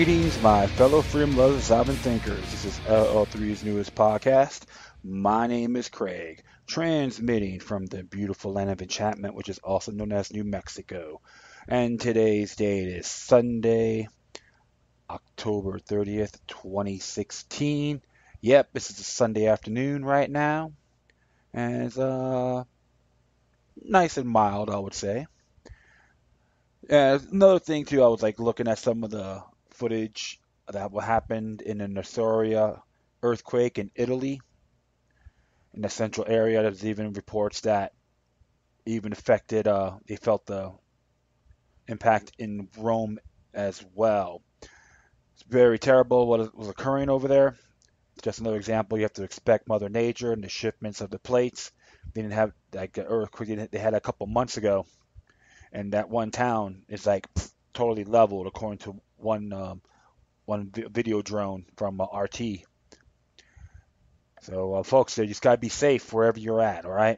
Greetings, my fellow freedom lovers, sovereign thinkers. This is LL3's newest podcast. My name is Craig, transmitting from the beautiful land of enchantment, which is also known as New Mexico. And today's date is Sunday, October 30th, 2016. Yep, this is a Sunday afternoon right now. And it's nice and mild, I would say. Another thing too, I was like looking at some of the footage that what happened in the Nullify earthquake in Italy, in the central area. There's even reports that even affected, they felt the impact in Rome as well. It's very terrible what was occurring over there. Just another example, you have to expect Mother Nature and the shipments of the plates. They didn't have like an earthquake they had a couple months ago, and that one town is like totally leveled according to one video drone from RT. So, folks, you just gotta be safe wherever you're at, all right?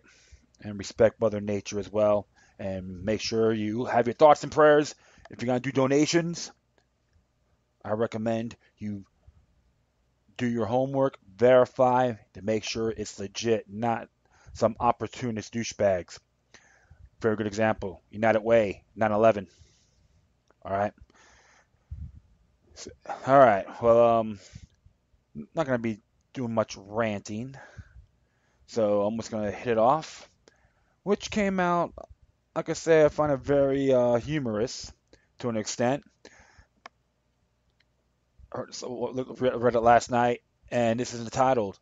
And respect Mother Nature as well. And make sure you have your thoughts and prayers. If you're gonna do donations, I recommend you do your homework, verify to make sure it's legit, not some opportunist douchebags. Very good example. United Way, 9/11. All right. All right. Well, not gonna be doing much ranting, so I'm just gonna hit it off. Which came out, like I say, I find it very humorous to an extent. Read it last night, and this is entitled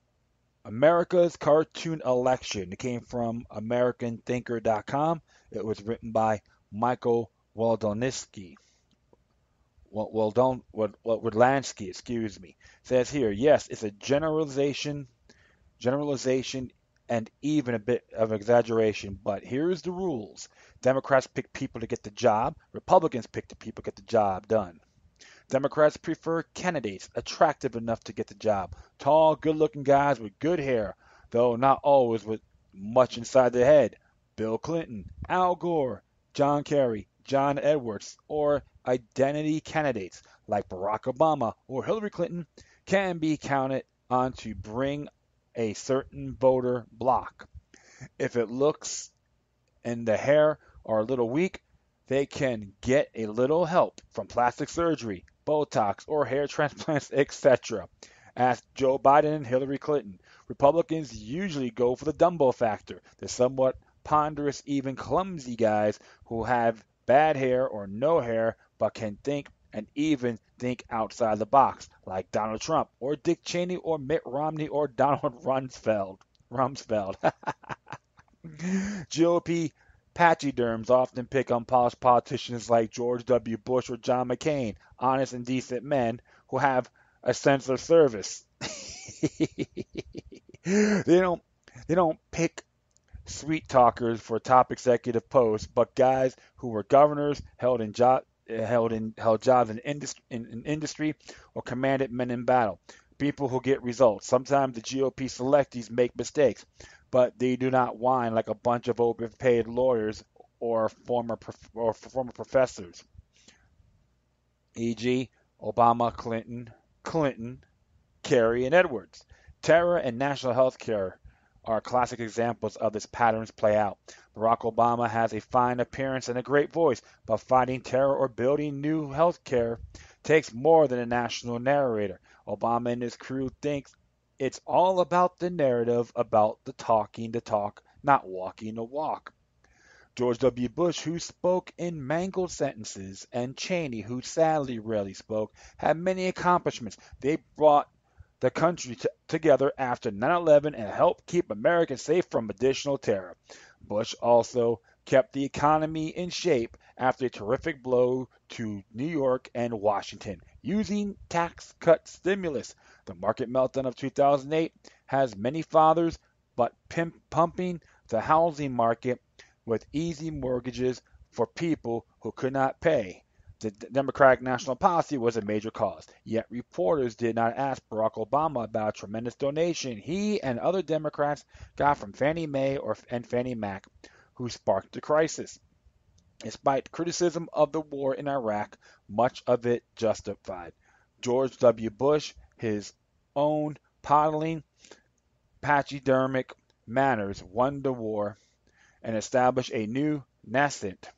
America's Cartoon Election. It came from AmericanThinker.com. It was written by Michael Waldoniski. Wodlansky, excuse me. It says here, yes, it's a generalization, and even a bit of exaggeration, but here's the rules. Democrats pick people to get the job. Republicans pick the people to get the job done. Democrats prefer candidates attractive enough to get the job. Tall, good-looking guys with good hair, though not always with much inside their head. Bill Clinton, Al Gore, John Kerry, John Edwards, or identity candidates like Barack Obama or Hillary Clinton can be counted on to bring a certain voter block. If it looks and the hair are a little weak, they can get a little help from plastic surgery, Botox, or hair transplants, etc. Ask Joe Biden and Hillary Clinton. Republicans usually go for the Dumbo factor, the somewhat ponderous, even clumsy guys who have bad hair or no hair but can think and even think outside the box, like Donald Trump or Dick Cheney or Mitt Romney or Donald Rumsfeld. GOP pachyderms often pick on polished politicians like George W. Bush or John McCain, honest and decent men who have a sense of service. They don't pick sweet talkers for top executive posts, but guys who were governors, held jobs in industry, or commanded men in battle. People who get results. Sometimes the GOP selectees make mistakes, but they do not whine like a bunch of overpaid lawyers or former professors, e.g., Obama, Clinton, Kerry, and Edwards. Terror and national health care are classic examples of this patterns play out. Barack Obama has a fine appearance and a great voice, but fighting terror or building new health care takes more than a national narrator. Obama and his crew think it's all about the narrative, about the talking the talk, not walking the walk. George W. Bush, who spoke in mangled sentences, and Cheney, who sadly rarely spoke, had many accomplishments. They brought the country together after 9/11 and helped keep Americans safe from additional terror. Bush also kept the economy in shape after a terrific blow to New York and Washington, using tax cut stimulus. The market meltdown of 2008 has many fathers, but pumping the housing market with easy mortgages for people who could not pay. The Democratic national policy was a major cause, yet reporters did not ask Barack Obama about a tremendous donation he and other Democrats got from Fannie Mae and Fannie Mac, who sparked the crisis. Despite criticism of the war in Iraq, much of it justified. George W. Bush, his own pottling, pachydermic manners, won the war and established a new nascent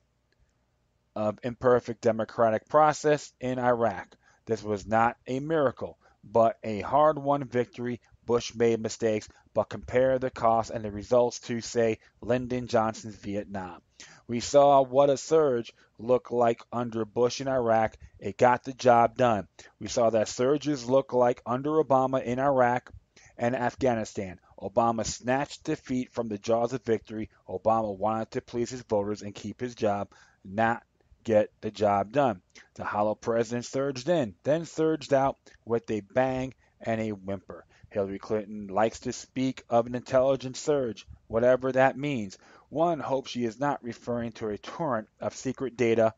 of imperfect democratic process in Iraq. This was not a miracle, but a hard-won victory. Bush made mistakes, but compare the cost and the results to, say, Lyndon Johnson's Vietnam. We saw what a surge looked like under Bush in Iraq. It got the job done. We saw that surges look like under Obama in Iraq and Afghanistan. Obama snatched defeat from the jaws of victory. Obama wanted to please his voters and keep his job, not get the job done. The hollow president surged in, then surged out with a bang and a whimper. Hillary Clinton likes to speak of an intelligence surge, whatever that means. One hopes she is not referring to a torrent of secret data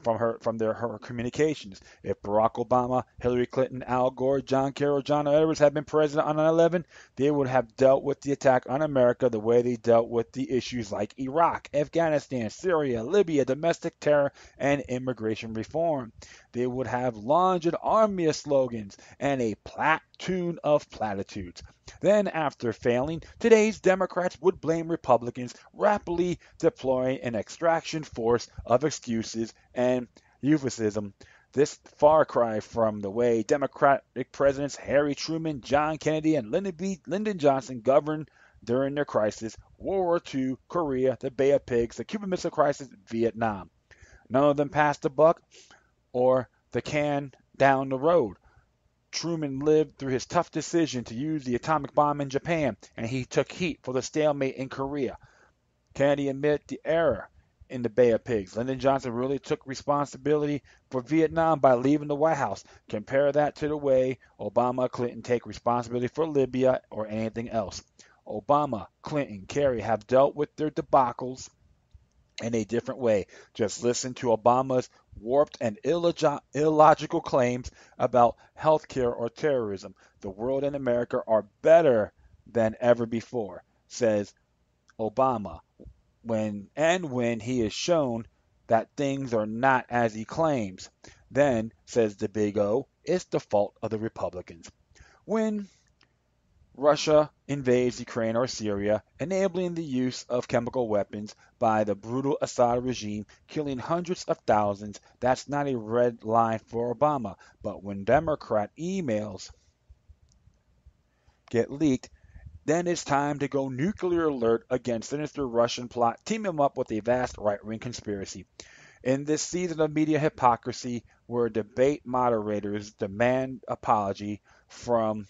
from her communications. If Barack Obama, Hillary Clinton, Al Gore, John Kerry, John Edwards had been president on 9/11, they would have dealt with the attack on America the way they dealt with the issues like Iraq, Afghanistan, Syria, Libya, domestic terror, and immigration reform. They would have launched an army of slogans and a platoon of platitudes. Then, after failing, today's Democrats would blame Republicans, rapidly deploying an extraction force of excuses and euphemism. This far cry from the way Democratic presidents Harry Truman, John Kennedy, and Lyndon Johnson governed during their crisis, World War II, Korea, the Bay of Pigs, the Cuban Missile Crisis, Vietnam. None of them passed the buck or the can down the road. Truman lived through his tough decision to use the atomic bomb in Japan, and he took heat for the stalemate in Korea. Kennedy admitted the error in the Bay of Pigs. Lyndon Johnson really took responsibility for Vietnam by leaving the White House. Compare that to the way Obama, Clinton take responsibility for Libya or anything else. Obama, Clinton, Kerry have dealt with their debacles in a different way. Just listen to Obama's warped and illogical claims about healthcare or terrorism. The world and America are better than ever before, says Obama, when he is shown that things are not as he claims. Then, says the Big O, it's the fault of the Republicans. When Russia invades Ukraine or Syria, enabling the use of chemical weapons by the brutal Assad regime, killing hundreds of thousands. That's not a red line for Obama. But when Democrat emails get leaked, then it's time to go nuclear alert against sinister Russian plot, team them up with a vast right-wing conspiracy. In this season of media hypocrisy, where debate moderators demand apology from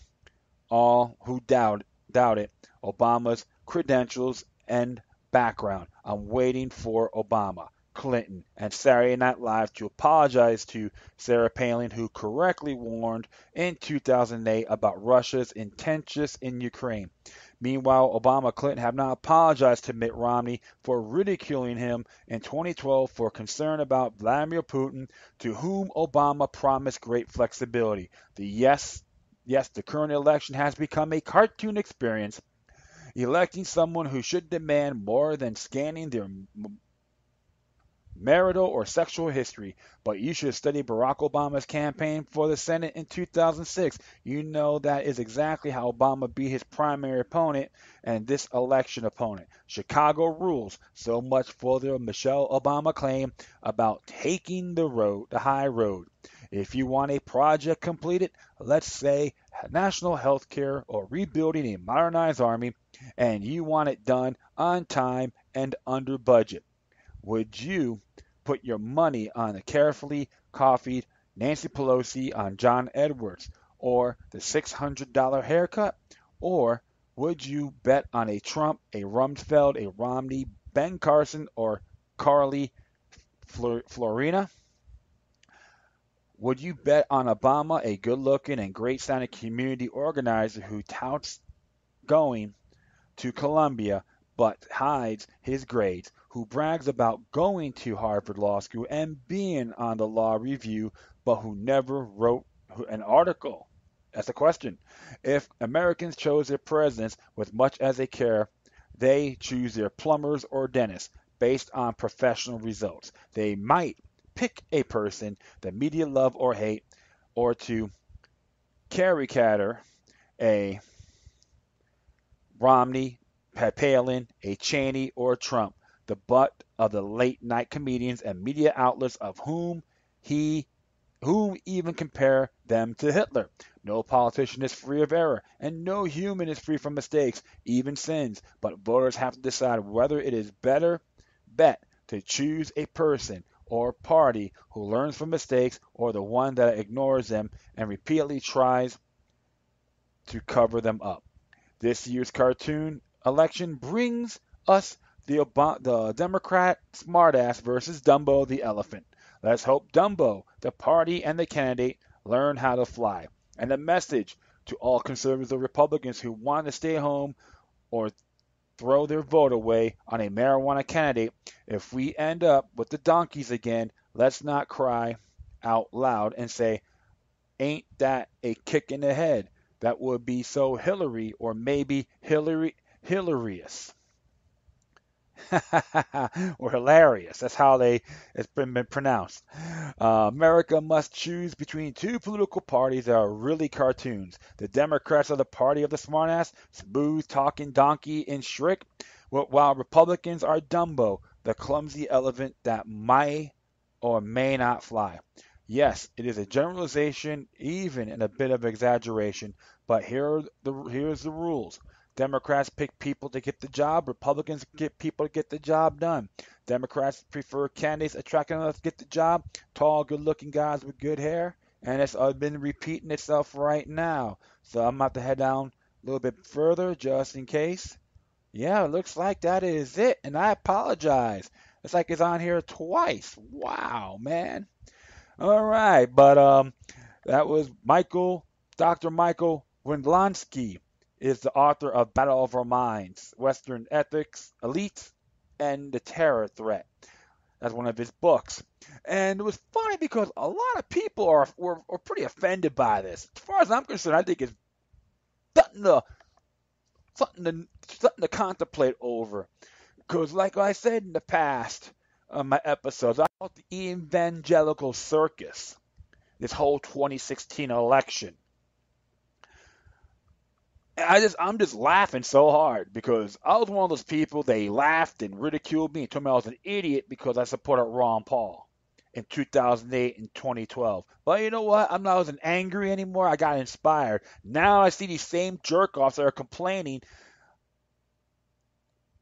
all who doubt it, Obama's credentials and background. I'm waiting for Obama, Clinton, and Saturday Night Live to apologize to Sarah Palin, who correctly warned in 2008 about Russia's intentions in Ukraine. Meanwhile, Obama and Clinton have not apologized to Mitt Romney for ridiculing him in 2012 for concern about Vladimir Putin, to whom Obama promised great flexibility. Yes, the current election has become a cartoon experience, electing someone who should demand more than scanning their marital or sexual history. But you should study Barack Obama's campaign for the Senate in 2006. You know that is exactly how Obama beat his primary opponent and this election opponent. Chicago rules. So much for the Michelle Obama claim about taking the high road. If you want a project completed, let's say national health care or rebuilding a modernized army, and you want it done on time and under budget, would you put your money on a carefully coffeed Nancy Pelosi on John Edwards, or the $600 haircut? Or would you bet on a Trump, a Rumsfeld, a Romney, Ben Carson, or Carly Fiorina? Would you bet on Obama, a good-looking and great-sounding community organizer who touts going to Columbia but hides his grades, who brags about going to Harvard Law School and being on the law review, but who never wrote an article? That's a question. If Americans chose their presidents with much as they care, they choose their plumbers or dentists based on professional results. They might pick a person the media love or hate, or to caricature a Romney, Palin, a Cheney, or a Trump, the butt of the late night comedians and media outlets of whom even compare them to Hitler. No politician is free of error, and no human is free from mistakes, even sins. But voters have to decide whether it is better bet to choose a person or party who learns from mistakes or the one that ignores them and repeatedly tries to cover them up. This year's cartoon election brings us the Democrat smartass versus Dumbo the elephant. Let's hope Dumbo, the party, and the candidate learn how to fly. And a message to all conservative Republicans who want to stay home or throw their vote away on a marijuana candidate. If we end up with the donkeys again, let's not cry out loud and say, ain't that a kick in the head? That would be so Hillary, or maybe hilarious. Or hilarious. That's how it's been pronounced. America must choose between two political parties that are really cartoons. The Democrats are the party of the smartass, smooth talking donkey and Shrek, while Republicans are Dumbo, the clumsy elephant that may or may not fly. Yes, it is a generalization, even in a bit of exaggeration, but here's the rules. Democrats pick people to get the job. Republicans get people to get the job done. Democrats prefer candidates attractive enough to get the job. Tall, good-looking guys with good hair. And it's been repeating itself right now. So I'm about to head down a little bit further just in case. Yeah, it looks like that is it. And I apologize. It's like it's on here twice. Wow, man. All right, but that was Dr. Michael Wendlansky is the author of Battle of Our Minds, Western Ethics, Elite, and the Terror Threat. That's one of his books. And it was funny because a lot of people were pretty offended by this. As far as I'm concerned, I think it's something to, something to contemplate over. Because like I said in the past, my episodes, I thought the evangelical circus, this whole 2016 election, I'm just laughing so hard because I was one of those people, they laughed and ridiculed me and told me I was an idiot because I supported Ron Paul in 2008 and 2012. But you know what? I wasn't angry anymore. I got inspired. Now I see these same jerk-offs that are complaining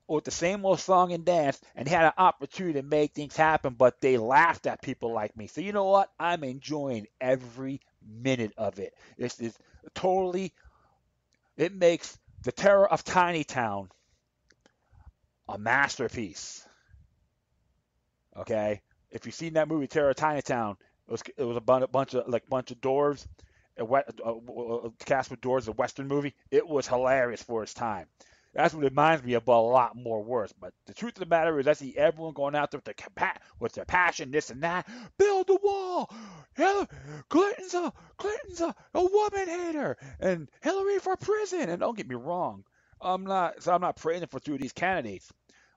with the same old song and dance, and had an opportunity to make things happen, but they laughed at people like me. So you know what? I'm enjoying every minute of it. It's totally, it makes the Terror of Tiny Town a masterpiece. Okay, if you've seen that movie Terror of Tiny Town, it was a bunch of dwarves, cast with dwarves, a Western movie. It was hilarious for its time. That's what it reminds me of, but a lot more worse. But the truth of the matter is, I see everyone going out there with their passion, this and that. Build the wall. Clinton's a woman hater, and Hillary for prison. And don't get me wrong, I'm not praising for two of these candidates.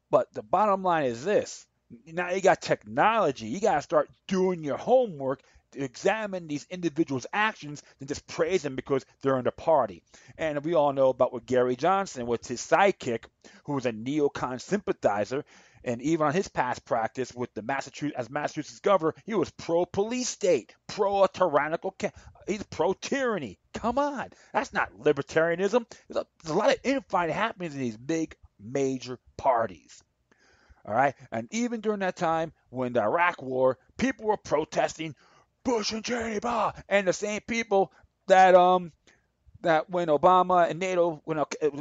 But the bottom line is this: now you got technology. You got to start doing your homework to examine these individuals' actions than just praise them because they're in the party. And we all know about what Gary Johnson was his sidekick, who was a neocon sympathizer. And even on his past practice with the Massachusetts governor, he was pro-police state, pro-tyrannical, he's pro-tyranny. Come on, that's not libertarianism. There's a lot of infighting happening in these big major parties. All right, and even during that time when the Iraq War, people were protesting Bush and Cheney, and the same people that when Obama and NATO was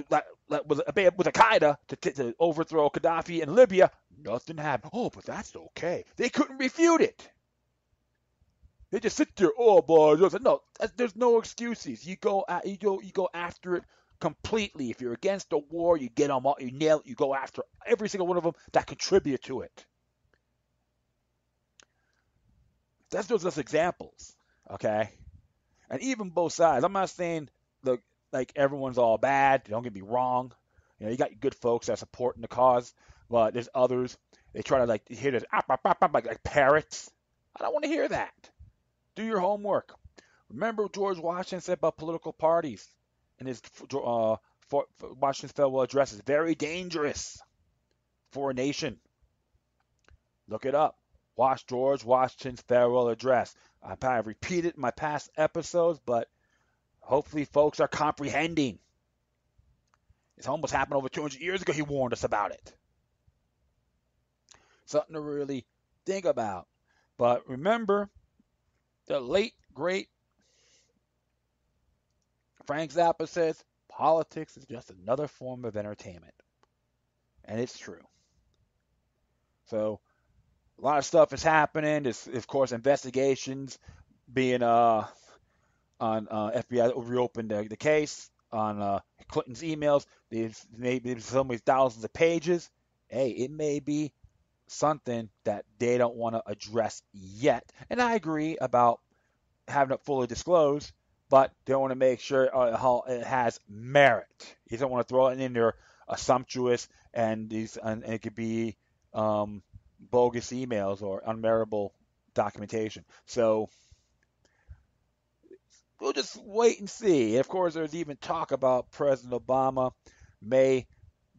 Al Qaeda to overthrow Gaddafi in Libya, nothing happened. Oh, but that's okay. They couldn't refute it. They just sit there. Oh, boy, no, there's no excuses. You go after it completely. If you're against the war, you get them all. You nail it. You go after every single one of them that contribute to it. That's just examples, okay? And even both sides. I'm not saying look like everyone's all bad. Don't get me wrong. You know, you got good folks that are supporting the cause, but there's others. They try to hear this like parrots. I don't want to hear that. Do your homework. Remember what George Washington said about political parties in his Washington's farewell address is very dangerous for a nation. Look it up. Watch George Washington's farewell address. I've repeated in my past episodes, but hopefully folks are comprehending. It's almost happened over 200 years ago. He warned us about it. Something to really think about. But remember, the late, great Frank Zappa says, politics is just another form of entertainment. And it's true. So, a lot of stuff is happening. There's, of course, investigations being on FBI reopened the case on Clinton's emails. There's so many thousands of pages. Hey, it may be something that they don't want to address yet. And I agree about having it fully disclosed, but they want to make sure it has merit. You don't want to throw it in there sumptuous and it could be bogus emails or unmeritable documentation. So we'll just wait and see. Of course, there's even talk about President Obama may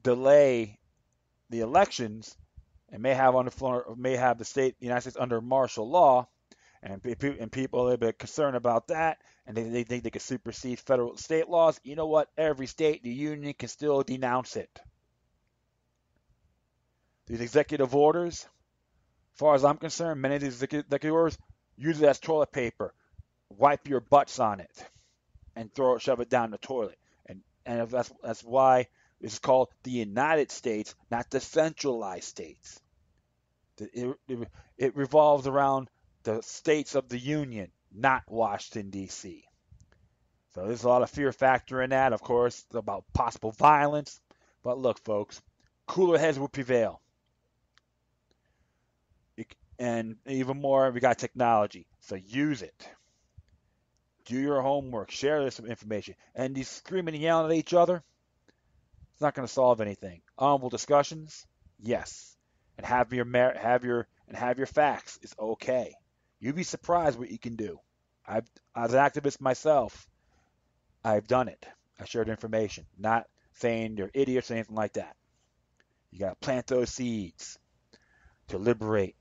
delay the elections and may have the United States under martial law, and people are a little bit concerned about that, and they think they could supersede federal state laws. You know what? Every state in the union can still denounce it. These executive orders, as far as I'm concerned, many of these executive orders use it as toilet paper. Wipe your butts on it and shove it down the toilet. And that's why it's called the United States, not the centralized states. It revolves around the states of the Union, not Washington, D.C. So there's a lot of fear factor in that, of course, about possible violence. But look, folks, cooler heads will prevail. And even more, we got technology, so use it. Do your homework, share this information. And these screaming and yelling at each other, it's not going to solve anything. Honorable discussions, yes. And have your facts. It's okay. You'd be surprised what you can do. As an activist myself, I've done it. I shared information, not saying you're idiots or anything like that. You got to plant those seeds to liberate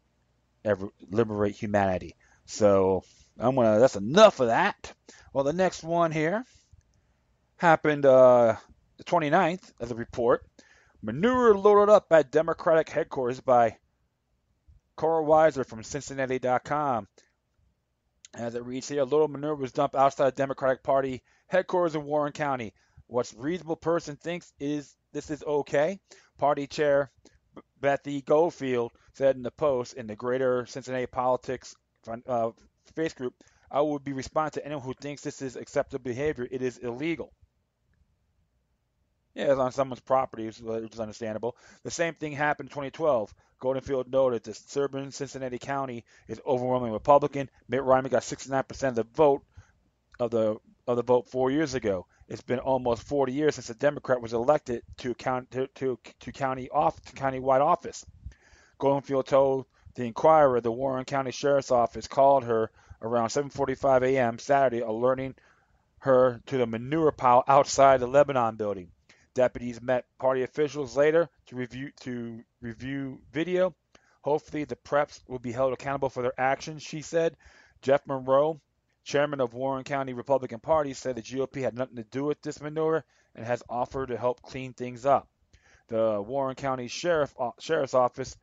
humanity. So that's enough of that. Well, the next one here happened the 29th as a report. Manure loaded up at Democratic headquarters by Cora Weiser from Cincinnati.com. As it reads here, a little manure was dumped outside Democratic Party headquarters in Warren County. What reasonable person thinks is this is okay? Party chair Bethy Goldfield said in the Post in the Greater Cincinnati Politics face group, I would be responding to anyone who thinks this is acceptable behavior. It is illegal. Yeah, it's on someone's property, which is understandable. The same thing happened in 2012. Goldenfield noted that suburban Cincinnati County is overwhelmingly Republican. Mitt Romney got 69% of the vote of the vote 4 years ago. It's been almost 40 years since a Democrat was elected to countywide office. Goldenfield told the Inquirer the Warren County Sheriff's Office called her around 7:45 a.m. Saturday, alerting her to the manure pile outside the Lebanon building. Deputies met party officials later to review video. Hopefully the preps will be held accountable for their actions, she said. Jeff Monroe, chairman of Warren County Republican Party, said the GOP had nothing to do with this manure and has offered to help clean things up. The Warren County Sheriff's Office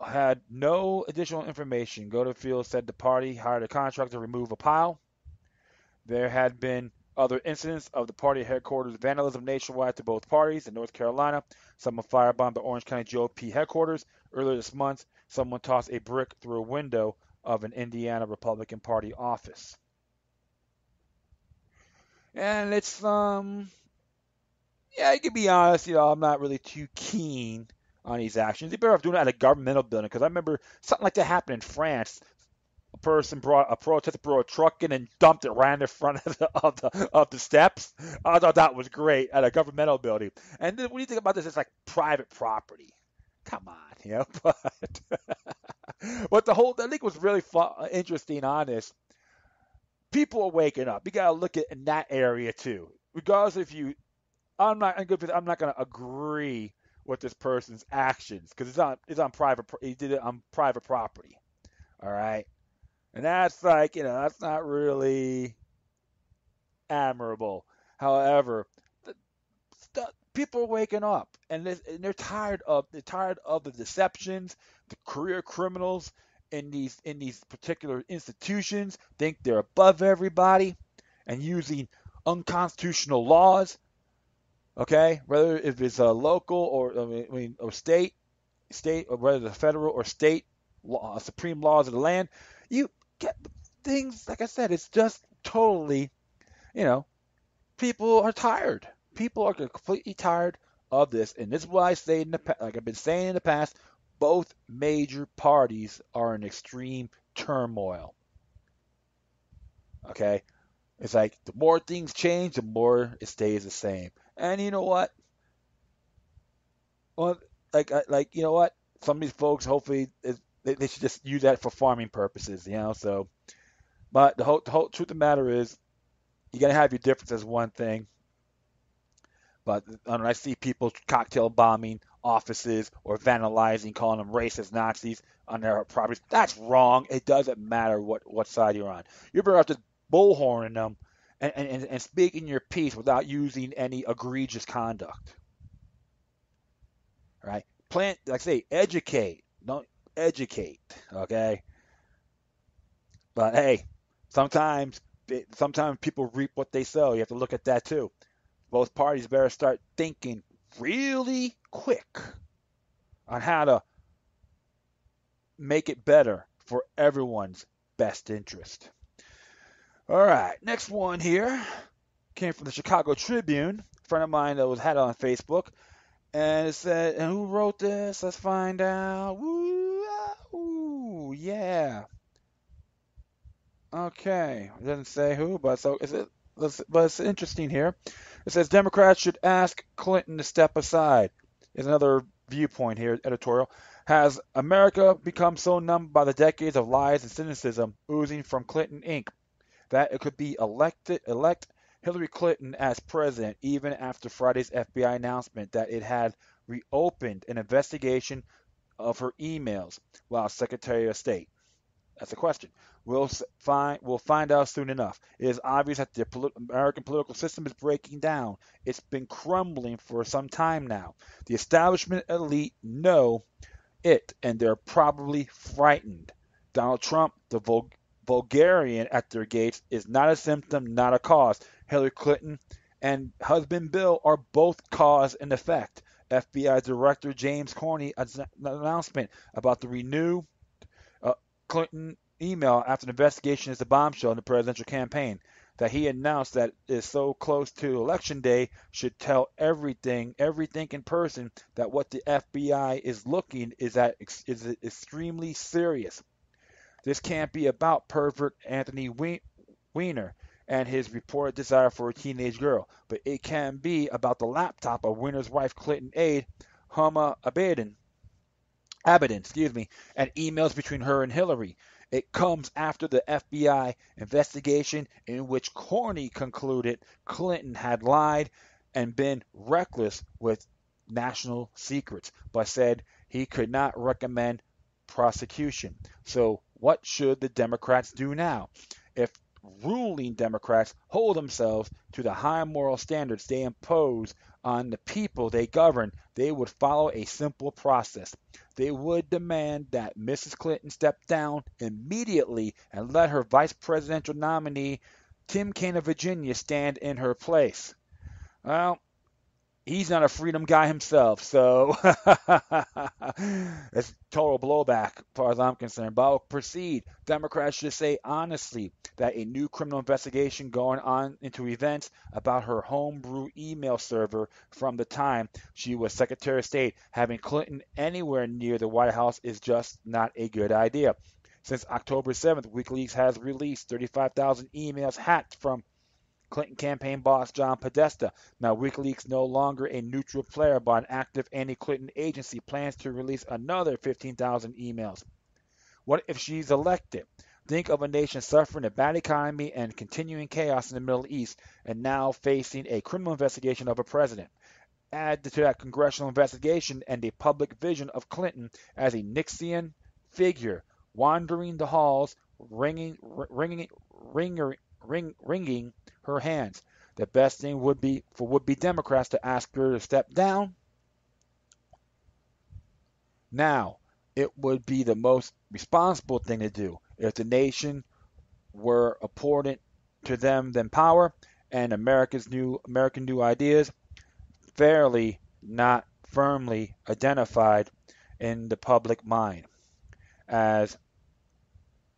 had no additional information. Goldenfield said the party hired a contractor to remove a pile. There had been other incidents of the party headquarters vandalism nationwide to both parties. In North Carolina, someone firebombed the Orange County GOP headquarters. Earlier this month, someone tossed a brick through a window of an Indiana Republican Party office. And it's, you can be honest, I'm not really too keen on these actions. They better off doing it at a governmental building, because I remember something like that happened in France. A protester brought a truck in and dumped it right in the front of the steps. I thought that was great at a governmental building. And then when you think about this, it's like private property. Come on, but but the leak was really interesting on this. People are waking up. You got to look at in that area too. Regardless if you, I'm not going to agree with this person's actions because it's on private. He did it on private property. All right, and that's like that's not really admirable. However, the, people are waking up and they're tired of the deceptions, the career criminals in these particular institutions think they're above everybody and using unconstitutional laws. Okay, whether if it's a local or or state or whether the federal or state law, supreme laws of the land, you get things like I said. It's just totally you know people are tired. People are completely tired of this, and this is why I say like I've been saying in the past, both major parties are in extreme turmoil. Okay, it's like the more things change, the more it stays the same. And you know what? Well, like you know what? Some of these folks, hopefully, they should just use that for farming purposes. So, but the whole truth of the matter is, you gotta have your differences. One thing, but when I see people cocktail bombing offices or vandalizing, calling them racist Nazis on their properties, that's wrong. It doesn't matter what side you're on. You're better off just bullhorning them and speaking your piece without using any egregious conduct. Right? Plant, like I say, educate. Don't educate. Okay? But hey, sometimes sometimes people reap what they sow. You have to look at that too. Both parties better start thinking really quick on how to make it better for everyone's best interest. All right, next one here came from the Chicago Tribune. A friend of mine that had it on Facebook, and it said, and who wrote this? Let's find out. Woo, ooh, yeah. Okay, it doesn't say who, but so is it? But it's interesting here. It says Democrats should ask Clinton to step aside. Is another viewpoint here, editorial. Has America become so numbed by the decades of lies and cynicism oozing from Clinton Inc. that it could be elect Hillary Clinton as president even after Friday's FBI announcement that it had reopened an investigation of her emails while Secretary of State? That's a question. We'll find out soon enough. It is obvious that the American political system is breaking down. It's been crumbling for some time now. The establishment elite know it, and they're probably frightened. Donald Trump, the vulgarian at their gates, is not a symptom, not a cause. Hillary Clinton and husband Bill are both cause and effect. FBI Director James Comey announcement about the renewed uh, Clinton email after an investigation is a bombshell in the presidential campaign that he announced that is so close to election day should tell every thinking person that what the FBI is looking is extremely serious. This can't be about pervert Anthony Weiner and his reported desire for a teenage girl, but it can be about the laptop of Weiner's wife Clinton aide Huma Abedin, and emails between her and Hillary. It comes after the FBI investigation in which Corney concluded Clinton had lied and been reckless with national secrets, but said he could not recommend prosecution. So, what should the Democrats do now? If ruling Democrats hold themselves to the high moral standards they impose on the people they govern, they would follow a simple process. They would demand that Mrs. Clinton step down immediately and let her vice presidential nominee, Tim Kaine of Virginia, stand in her place. Well, he's not a freedom guy himself, so it's total blowback as far as I'm concerned. But I'll proceed. Democrats should say honestly that a new criminal investigation going on into events about her homebrew email server from the time she was Secretary of State, having Clinton anywhere near the White House is just not a good idea. Since October 7th, WikiLeaks has released 35,000 emails hacked from Clinton campaign boss John Podesta. Now, WikiLeaks, no longer a neutral player but an active anti-Clinton agency, plans to release another 15,000 emails. What if she's elected? Think of a nation suffering a bad economy and continuing chaos in the Middle East and now facing a criminal investigation of a president. Add to that congressional investigation and the public vision of Clinton as a Nixian figure wandering the halls, wringing her hands. The best thing would be for would-be Democrats to ask her to step down. Now, it would be the most responsible thing to do if the nation were important to them than power and American new ideas fairly, not firmly identified in the public mind as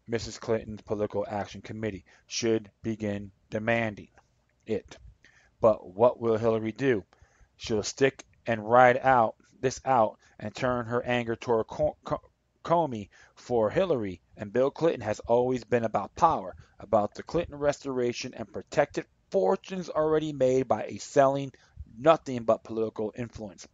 Mrs. Clinton's Political Action Committee should begin demanding it. But what will Hillary do? She'll stick and ride out this out and turn her anger toward Comey, for Hillary and Bill Clinton has always been about power, about the Clinton restoration and protected fortunes already made by a selling nothing but political influence.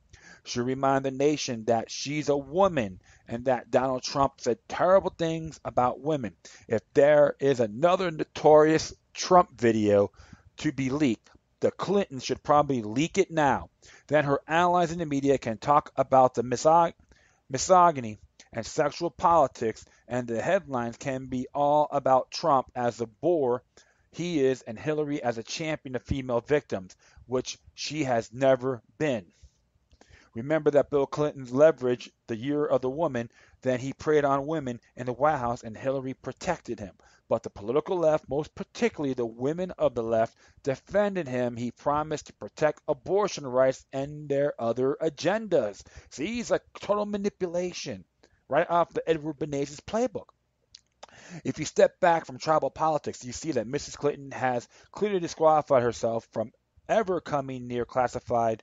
She'll remind the nation that she's a woman and that Donald Trump said terrible things about women. If there is another notorious Trump video to be leaked, the Clintons should probably leak it now. Then her allies in the media can talk about the misogyny and sexual politics, and the headlines can be all about Trump as the bore he is and Hillary as a champion of female victims, which she has never been. Remember that Bill Clinton leveraged the year of the woman, then he preyed on women in the White House and Hillary protected him. But the political left, most particularly the women of the left, defended him. He promised to protect abortion rights and their other agendas. See, he's like total manipulation, right off the Edward Bernays' playbook. If you step back from tribal politics, you see that Mrs. Clinton has clearly disqualified herself from ever coming near classified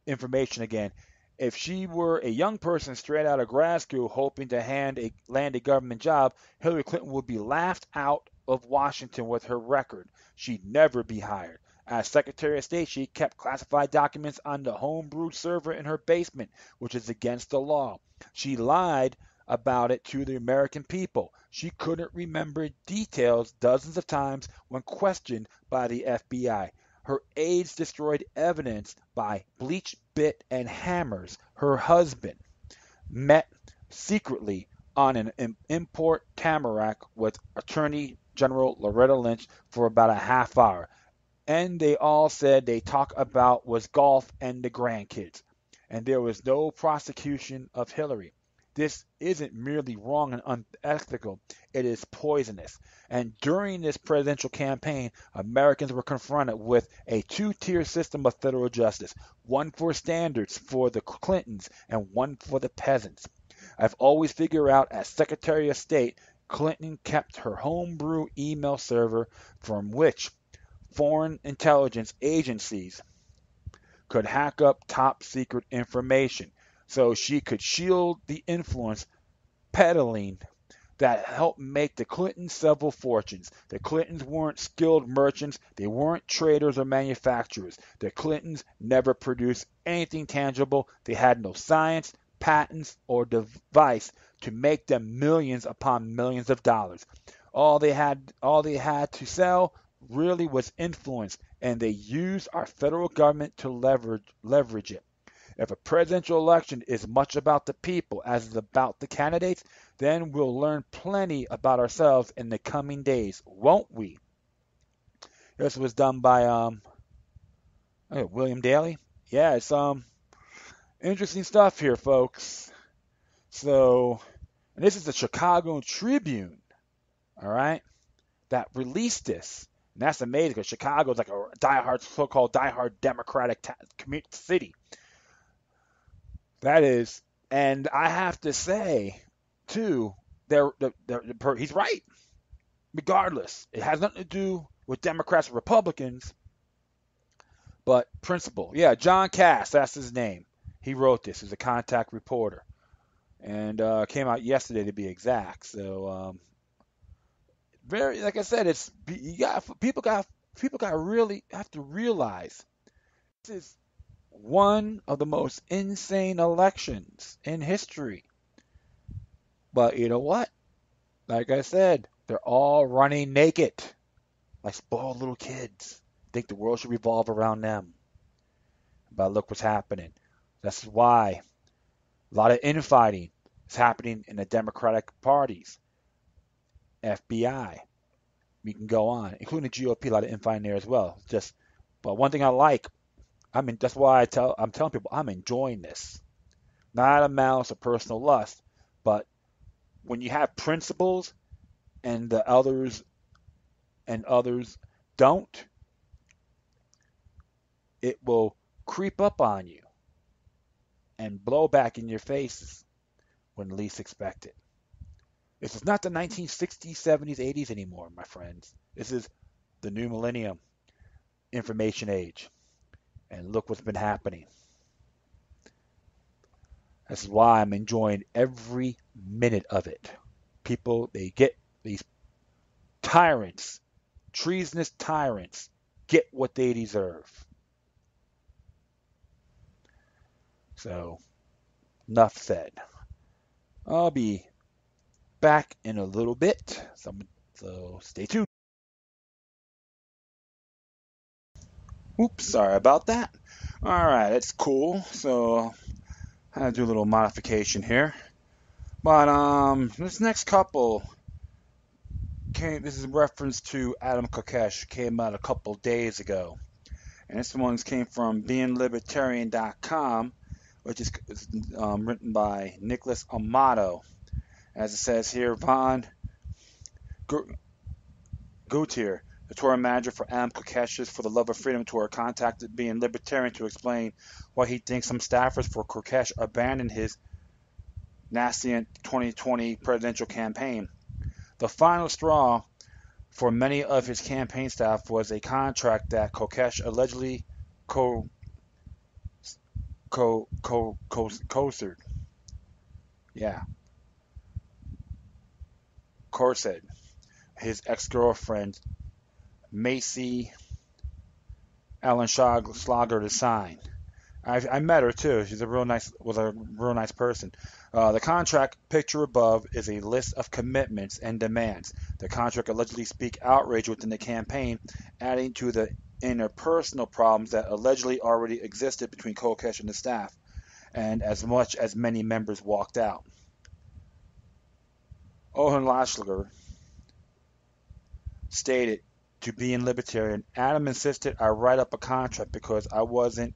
information again. If she were a young person straight out of grad school hoping to land a government job, Hillary Clinton would be laughed out of Washington with her record. She'd never be hired. As Secretary of State, she kept classified documents on the homebrewed server in her basement, which is against the law. She lied about it to the American people. She couldn't remember details dozens of times when questioned by the FBI. Her aides destroyed evidence by bleach, bit, and hammers. Her husband met secretly on an import tamarack with Attorney General Loretta Lynch for about a half hour. And they all said they talk about was golf and the grandkids. And there was no prosecution of Hillary. This isn't merely wrong and unethical, it is poisonous. And during this presidential campaign, Americans were confronted with a two-tier system of federal justice, one for standards for the Clintons and one for the peasants. I've always figured out as Secretary of State, Clinton kept her homebrew email server from which foreign intelligence agencies could hack up top secret information so she could shield the influence peddling that helped make the Clintons several fortunes. The Clintons weren't skilled merchants. They weren't traders or manufacturers. The Clintons never produced anything tangible. They had no science, patents, or device to make them millions upon millions of dollars. All they had to sell really was influence, and they used our federal government to leverage it. If a presidential election is much about the people as it's about the candidates, then we'll learn plenty about ourselves in the coming days, won't we? This was done by William Daley. Yeah, it's interesting stuff here, folks. So, and this is the Chicago Tribune, all right, that released this. And that's amazing because Chicago is like a so-called diehard Democratic city. That is, and I have to say, too, he's right. Regardless, it has nothing to do with Democrats or Republicans, but principle. Yeah, John Cass, that's his name. He wrote this. He's a contact reporter, and came out yesterday to be exact. So, very, like I said, people got really have to realize this is one of the most insane elections in history. But you know what? Like I said, They're all running naked, like spoiled little kids. Think the world should revolve around them. But look what's happening. That's why a lot of infighting is happening in the Democratic parties, FBI. We can go on, including the GOP. A lot of infighting there as well. But one thing I like, that's why I'm telling people I'm enjoying this. Not a malice or personal lust, but when you have principles and the others don't, it will creep up on you and blow back in your faces when least expected. This is not the 1960s, 70s, 80s anymore, my friends. This is the new millennium, information age. And look what's been happening. This is why I'm enjoying every minute of it. People, they get these tyrants, treasonous tyrants, get what they deserve. So, enough said. I'll be back in a little bit, so stay tuned. Oops, sorry about that. All right, it's cool. So I had to do a little modification here. But this next couple this is a reference to Adam Kokesh, came out a couple days ago. And this one came from beinglibertarian.com, which is written by Nicholas Amato. As it says here, Von Gutier, the tour manager for Adam Kokesh's For the Love of Freedom tour, contacted Being Libertarian to explain why he thinks some staffers for Kokesh abandoned his nascent 2020 presidential campaign. The final straw for many of his campaign staff was a contract that Kokesh allegedly coerced. Yeah, coerced his ex-girlfriend Macy Allen Schlager to sign. I met her too. Was a real nice person. The contract picture above is a list of commitments and demands. The contract allegedly speak outrage within the campaign, adding to the interpersonal problems that allegedly already existed between Kokesh and the staff, and as much as many members walked out. Owen Laschler stated to Being Libertarian, Adam insisted I write up a contract because I wasn't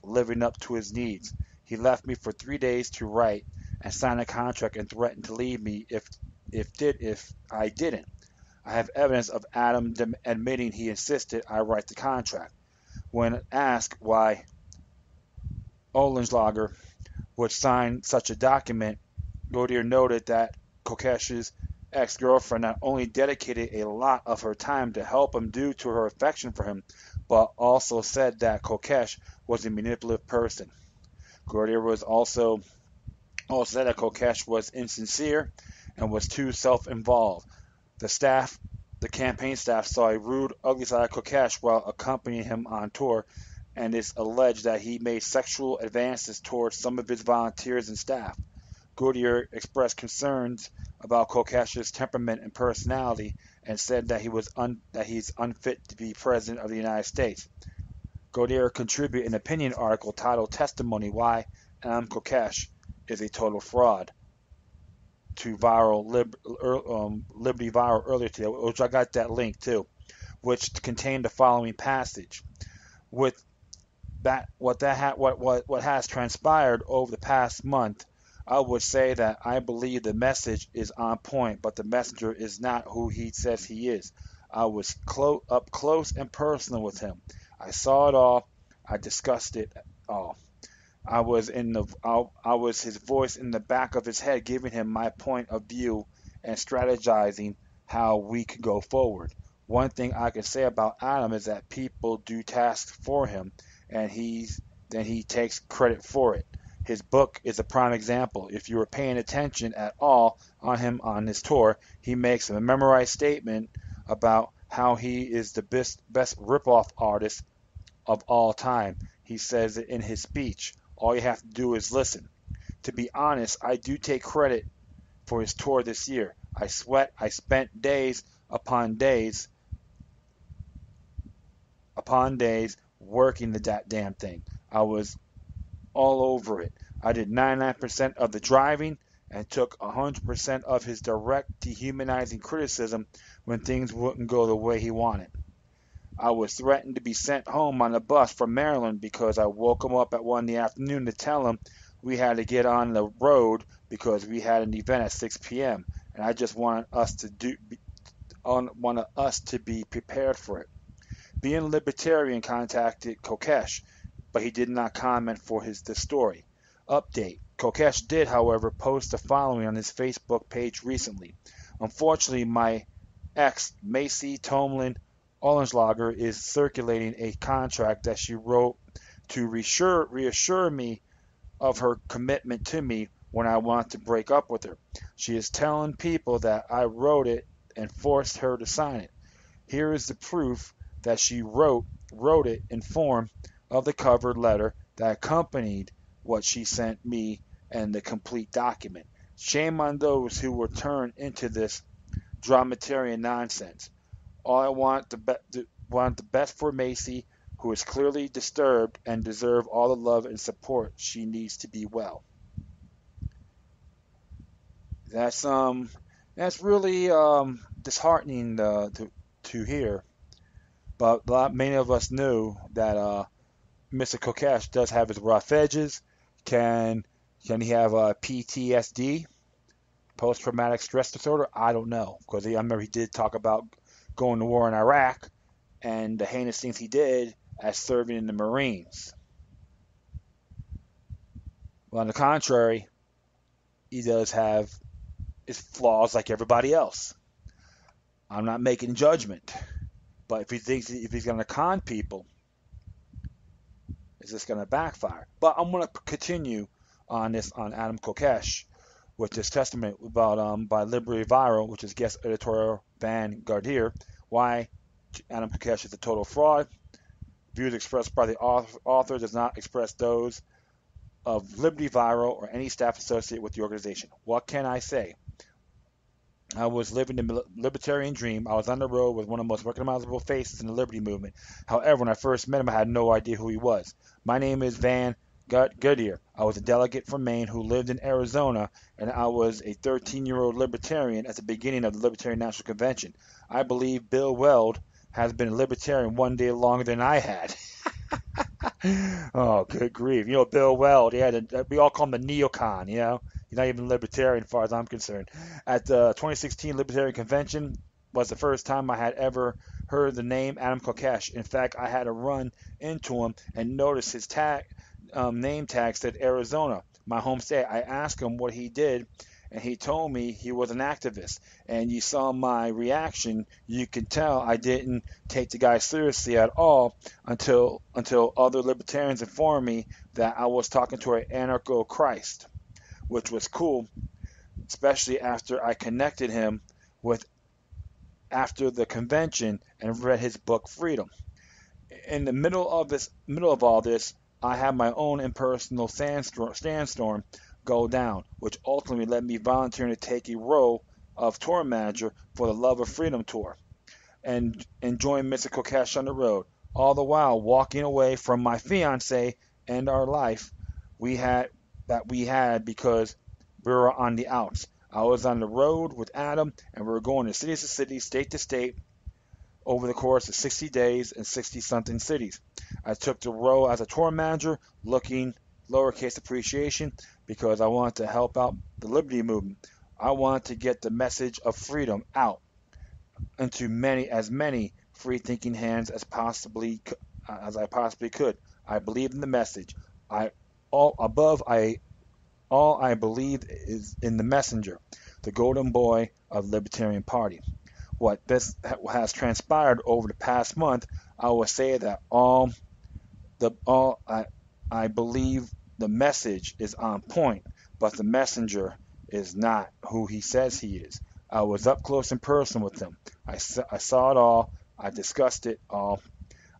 living up to his needs. He left me for 3 days to write and sign a contract and threatened to leave me if I didn't. I have evidence of Adam admitting he insisted I write the contract. When asked why Olenschlager would sign such a document, Godier noted that Kokesh's ex-girlfriend not only dedicated a lot of her time to help him due to her affection for him, but also said that Kokesh was a manipulative person. Godier was also said that Kokesh was insincere and was too self-involved. The campaign staff saw a rude, ugly side of Kokesh while accompanying him on tour, and it's alleged that he made sexual advances towards some of his volunteers and staff. Godier expressed concerns about Kokesh's temperament and personality and said that he's unfit to be president of the United States. Godier contributed an opinion article titled Testimony Why Kokesh is a Total Fraud to Liberty Viral earlier today, which I got that link too, which contained the following passage. With that, what has transpired over the past month, I would say that I believe the message is on point, but the messenger is not who he says he is. I was up close and personal with him. I saw it all. I discussed it all. I was his voice in the back of his head, giving him my point of view and strategizing how we could go forward. One thing I can say about Adam is that people do tasks for him, and then he takes credit for it. His book is a prime example. If you were paying attention at all on him on this tour, he makes a memorized statement about how he is the best ripoff artist of all time. He says it in his speech. All you have to do is listen. To be honest, I do take credit for his tour this year. I sweat. I spent days upon days working that damn thing. I was all over it. I did 99% of the driving and took 100% of his direct dehumanizing criticism when things wouldn't go the way he wanted. I was threatened to be sent home on a bus from Maryland because I woke him up at 1 in the afternoon to tell him we had to get on the road because we had an event at 6 p.m. and I just wanted us to be prepared for it. Being libertarian contacted Kokesh, but he did not comment for the story. Update. Kokesh did, however, post the following on his Facebook page recently. Unfortunately, my ex, Macy Tomlin Olenschlager, is circulating a contract that she wrote to reassure me of her commitment to me when I want to break up with her. She is telling people that I wrote it and forced her to sign it. Here is the proof that she wrote it in form of the cover letter that accompanied what she sent me and the complete document. Shame on those who were turned into this dramatarian nonsense. All I want the best for Macy, who is clearly disturbed and deserves all the love and support she needs to be well. That's really disheartening to hear. But many of us knew that Mr. Kokesh does have his rough edges. Can he have PTSD, post-traumatic stress disorder? I don't know, because I remember he did talk about going to war in Iraq and the heinous things he did as serving in the Marines. Well, on the contrary, he does have his flaws like everybody else. I'm not making judgment, but if he's going to con people, is this going to backfire? But I'm going to continue on Adam Kokesh with this testament about by Liberty Viral, which is guest editorial Van Gardier, why Adam Kokesh is a total fraud. Views expressed by the author does not express those of Liberty Viral or any staff associated with the organization. What can I say? I was living the libertarian dream. I was on the road with one of the most recognizable faces in the liberty movement. However, when I first met him, I had no idea who he was. My name is Van Goodyear. I was a delegate from Maine who lived in Arizona, and I was a 13-year-old libertarian at the beginning of the Libertarian National Convention. I believe Bill Weld has been a libertarian one day longer than I had. Oh, good grief. Bill Weld, we all call him the neocon, He's not even libertarian as far as I'm concerned. At the 2016 Libertarian Convention was the first time I had ever heard the name Adam Kokesh. In fact, I had to run into him and notice his name tag said Arizona, my home state. I asked him what he did, and he told me he was an activist. And you saw my reaction. You could tell I didn't take the guy seriously at all until other libertarians informed me that I was talking to an anarcho-Christ, which was cool, especially after I connected him with after the convention and read his book Freedom. In the middle of all this, I had my own impersonal sandstorm go down, which ultimately led me volunteering to take a role of tour manager for the Love of Freedom tour and join Mr. Kokesh on the road, all the while walking away from my fiance and our life we had because we were on the outs. I was on the road with Adam, and we were going to city to city, state to state, over the course of 60 days in 60-something cities. I took the role as a tour manager, looking lowercase appreciation, because I wanted to help out the liberty movement. I wanted to get the message of freedom out into as many free-thinking hands as I possibly could. I believe in the message. All I believe is in the messenger, the golden boy of the Libertarian Party. What this has transpired over the past month, I will say that I believe the message is on point, but the messenger is not who he says he is. I was up close and personal with him. I saw it all. I discussed it all.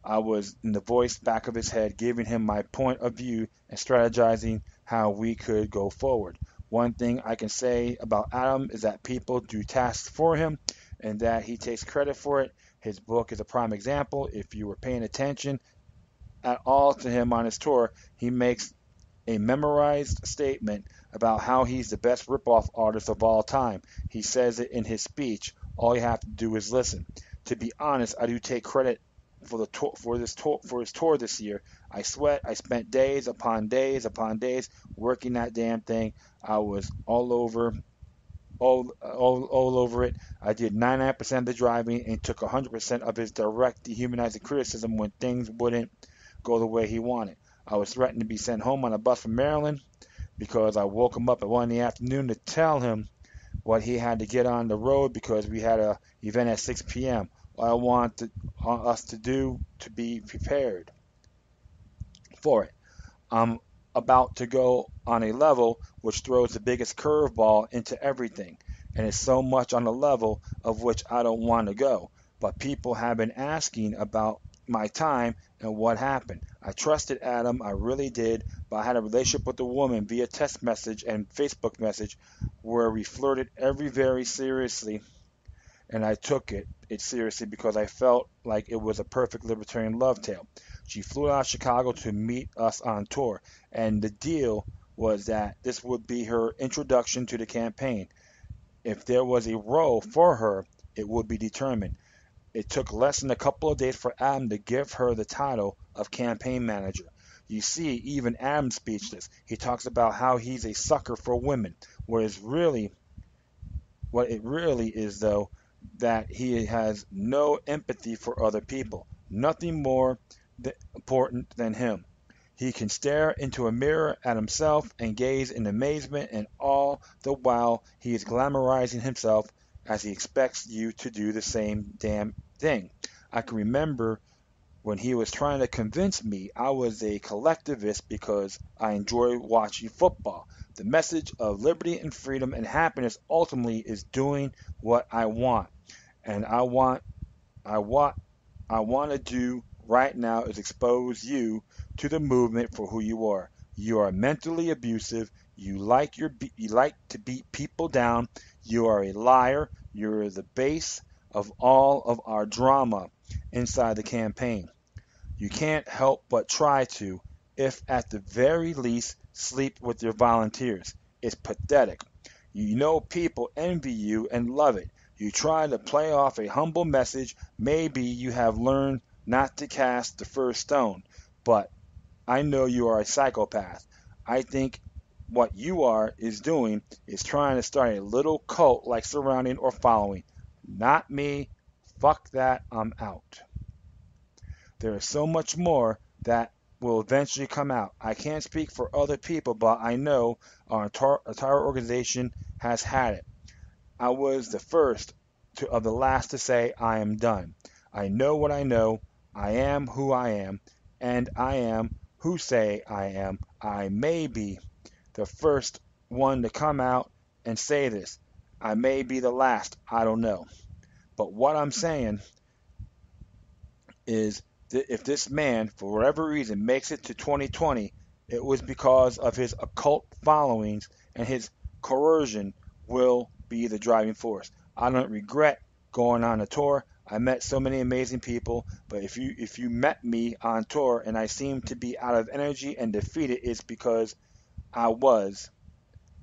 I was in the voice back of his head, giving him my point of view and strategizing how we could go forward. One thing I can say about Adam is that people do tasks for him and that he takes credit for it. His book is a prime example. If you were paying attention at all to him on his tour, he makes a memorized statement about how he's the best ripoff artist of all time. He says it in his speech. All you have to do is listen. To be honest, I do take credit for the tour, for his tour this year. I sweat. I spent days upon days upon days working that damn thing. I was all over it. I did 99% of the driving and took 100% of his direct dehumanizing criticism when things wouldn't go the way he wanted. I was threatened to be sent home on a bus from Maryland because I woke him up at 1 in the afternoon to tell him what he had to get on the road because we had a event at 6 p.m. What I want us to do to be prepared for it. I'm about to go on a level which throws the biggest curveball into everything, and it's so much on a level of which I don't want to go. But people have been asking about my time and what happened. I trusted Adam, I really did, but I had a relationship with a woman via text message and Facebook message where we flirted very seriously, and I took it seriously because I felt like it was a perfect libertarian love tale. She flew out of Chicago to meet us on tour, and the deal was that this would be her introduction to the campaign. If there was a role for her, it would be determined. It took less than a couple of days for Adam to give her the title of campaign manager. You see, even Adam's speechless. He talks about how he's a sucker for women, whereas really, what it really is, though, that he has no empathy for other people. Nothing more important than him. He can stare into a mirror at himself and gaze in amazement, and all the while he is glamorizing himself as he expects you to do the same damn thing. I can remember when he was trying to convince me I was a collectivist because I enjoy watching football. The message of liberty and freedom and happiness ultimately is doing what I want. And I want I want to do right now is expose you to the movement for who you are. You are mentally abusive. You like to beat people down. You are a liar. You're the base of all of our drama inside the campaign. You can't help but try to, if at the very least, sleep with your volunteers. It's pathetic. You know people envy you and love it. You try to play off a humble message. Maybe you have learned not to cast the first stone, but I know you are a psychopath. I think what you are is doing is trying to start a little cult like surrounding or following. Not me. Fuck that. I'm out. There is so much more that will eventually come out. I can't speak for other people, but I know our entire organization has had it. I was the first of the last to say I am done. I know what I know. I am who I am, and I am who say I am. I may be the first one to come out and say this. I may be the last. I don't know. But what I'm saying is that if this man, for whatever reason, makes it to 2020, it was because of his occult followings, and his coercion will be the driving force. I don't regret going on a tour. I met so many amazing people, but if you met me on tour and I seemed to be out of energy and defeated, it's because I was.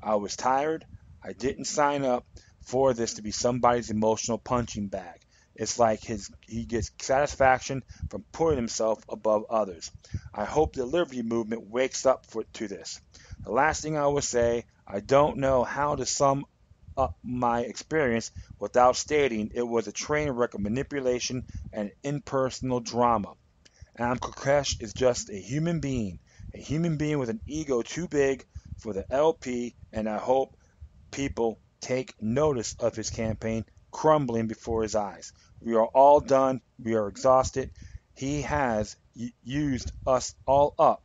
I was tired. I didn't sign up for this to be somebody's emotional punching bag. It's like he gets satisfaction from putting himself above others. I hope the liberty movement wakes up to this. The last thing I will say, I don't know how to sum up my experience without stating it was a train wreck of manipulation and impersonal drama. And Kokesh is just a human being with an ego too big for the LP, and I hope people take notice of his campaign crumbling before his eyes. We are all done. We are exhausted. He has used us all up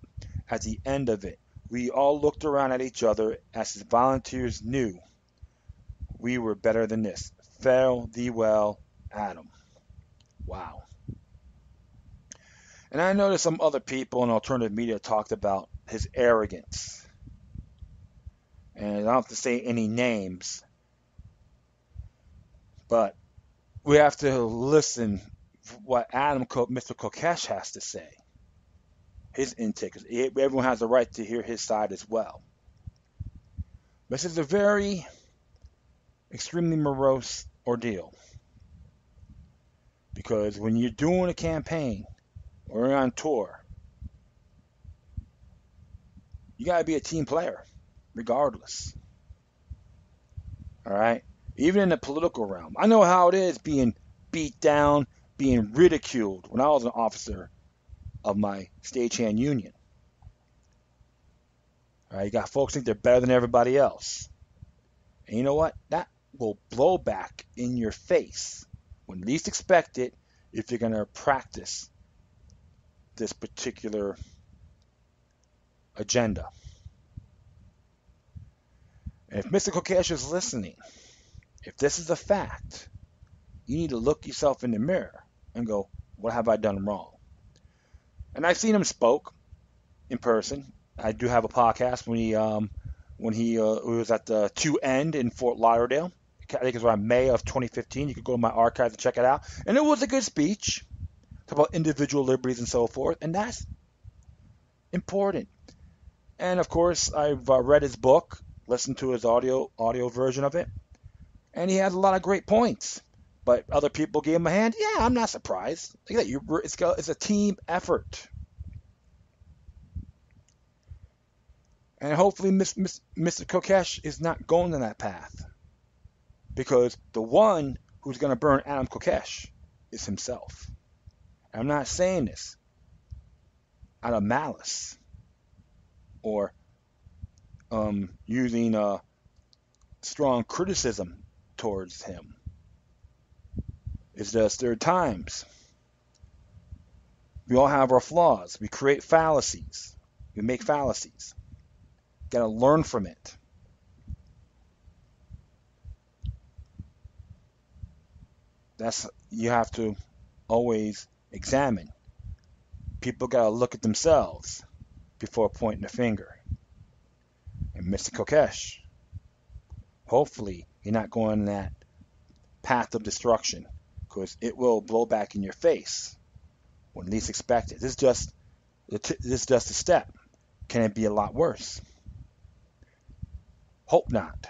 at the end of it. We all looked around at each other as his volunteers knew we were better than this. Fare thee well, Adam. Wow. And I noticed some other people in alternative media talked about his arrogance And I don't have to say any names, but we have to listen what Mr. Kokesh has to say, his intake. Everyone has the right to hear his side as well. This is a very extremely morose ordeal, because when you're doing a campaign or you're on tour, you got to be a team player regardless. All right? Even in the political realm. I know how it is being beat down, being ridiculed when I was an officer of my stagehand union. All right? You got folks think they're better than everybody else. And you know what? That will blow back in your face when least expected if you're going to practice this particular agenda. And if Mr. Kokesh is listening, if this is a fact, you need to look yourself in the mirror and go, what have I done wrong? And I've seen him spoke in person. I do have a podcast when he was at the 2 End in Fort Lauderdale. I think it was around May of 2015. You could go to my archives and check it out. And it was a good speech. Talk about individual liberties and so forth. And that's important. And of course, I've read his book, listened to his audio version of it. And he has a lot of great points. But other people gave him a hand. Yeah, I'm not surprised. It's a team effort. And hopefully Mr. Kokesh is not going on that path. Because the one who's going to burn Adam Kokesh is himself. And I'm not saying this out of malice or using strong criticism towards him. It's just there are times we all have our flaws. We create fallacies. We make fallacies. Got to learn from it. You have to always examine. People got to look at themselves before pointing the finger. And Mr. Kokesh, hopefully you're not going that path of destruction, because it will blow back in your face when least expected. This is just a step. Can it be a lot worse? Hope not.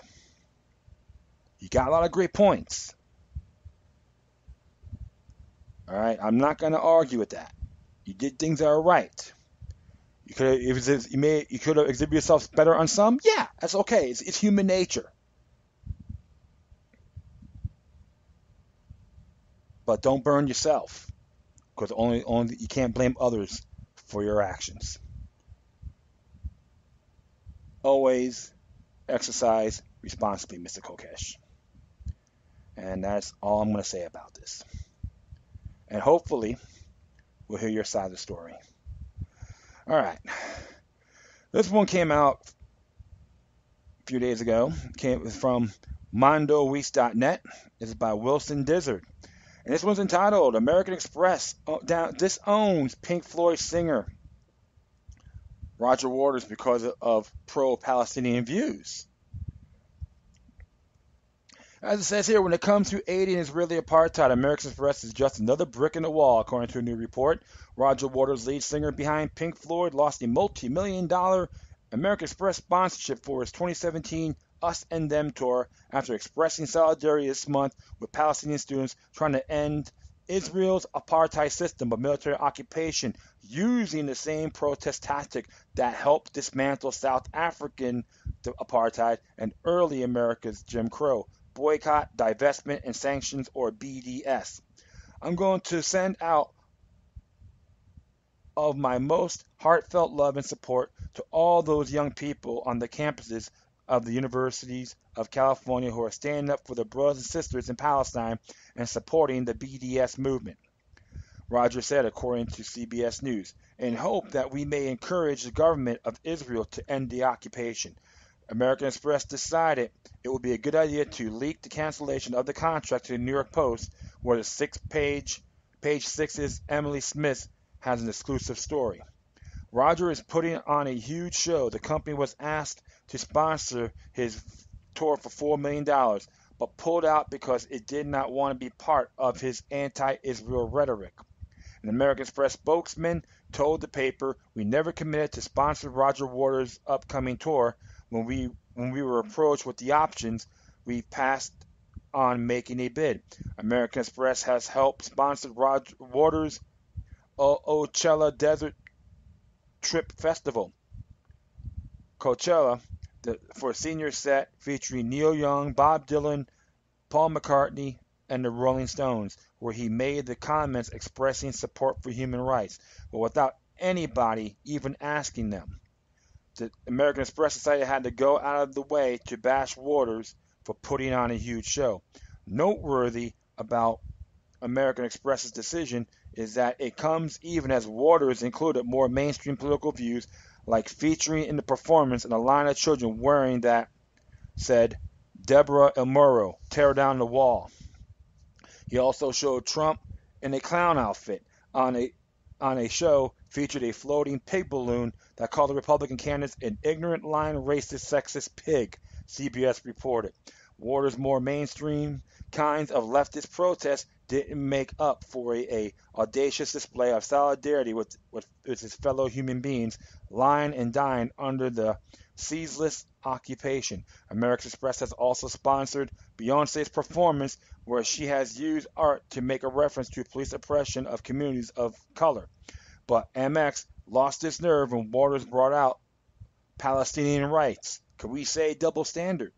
You got a lot of great points. All right, I'm not going to argue with that. You did things that are right. You could have exhibited yourself better on some. Yeah, that's okay. It's human nature. But don't burn yourself, because only you can't blame others for your actions. Always exercise responsibly, Mr. Kokesh. And that's all I'm going to say about this. And hopefully, we'll hear your side of the story. All right. This one came out a few days ago. Came from mondoweast.net. It's by Wilson Dizzard. And this one's entitled American Express disowns Pink Floyd singer Roger Waters because of pro-Palestinian views. As it says here, when it comes to aiding Israeli apartheid, American Express is just another brick in the wall, according to a new report. Roger Waters, lead singer behind Pink Floyd, lost a multi-million-dollar American Express sponsorship for his 2017 Us and Them tour after expressing solidarity this month with Palestinian students trying to end Israel's apartheid system of military occupation using the same protest tactic that helped dismantle South African apartheid and early America's Jim Crow. Boycott, divestment, and sanctions, or BDS. I'm going to send out of my most heartfelt love and support to all those young people on the campuses of the universities of California who are standing up for their brothers and sisters in Palestine and supporting the BDS movement, Roger said, according to CBS News, in hope that we may encourage the government of Israel to end the occupation. American Express decided it would be a good idea to leak the cancellation of the contract to the New York Post, where the page 6's Emily Smith has an exclusive story. Roger is putting on a huge show. The company was asked to sponsor his tour for $4 million, but pulled out because it did not want to be part of his anti-Israel rhetoric. An American Express spokesman told the paper, "We never committed to sponsor Roger Waters' upcoming tour. When we were approached with the options, we passed on making a bid." American Express has helped sponsor Roger Waters' Coachella Desert Trip Festival, Coachella, for a senior set featuring Neil Young, Bob Dylan, Paul McCartney, and the Rolling Stones, where he made the comments expressing support for human rights, but without anybody even asking them. The American Express decided had to go out of the way to bash Waters for putting on a huge show. Noteworthy about American Express's decision is that it comes even as Waters included more mainstream political views, like featuring in the performance in a line of children wearing that said, "Deborah El Moro, tear down the wall." He also showed Trump in a clown outfit on a show featured a floating pig balloon that called the Republican candidates an ignorant, lying, racist, sexist pig, CBS reported. Waters' more mainstream kinds of leftist protests didn't make up for a audacious display of solidarity with his fellow human beings lying and dying under the ceaseless occupation. American Express has also sponsored Beyonce's performance, where she has used art to make a reference to police oppression of communities of color. But MX lost its nerve when Waters brought out Palestinian rights. Could we say double standard?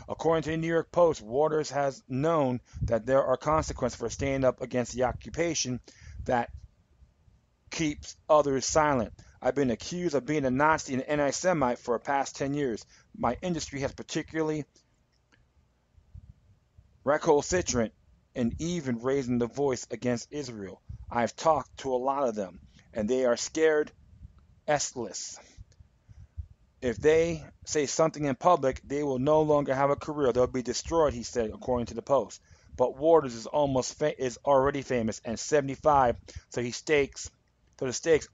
According to the New York Post, Waters has known that there are consequences for standing up against the occupation that keeps others silent. "I've been accused of being a Nazi and anti-Semite for the past 10 years. My industry has particularly recalcitrant and even raising the voice against Israel. I've talked to a lot of them, and they are scared essless. If they say something in public, they will no longer have a career. They'll be destroyed," he said, according to the Post. But Waters is already famous and 75, so the stakes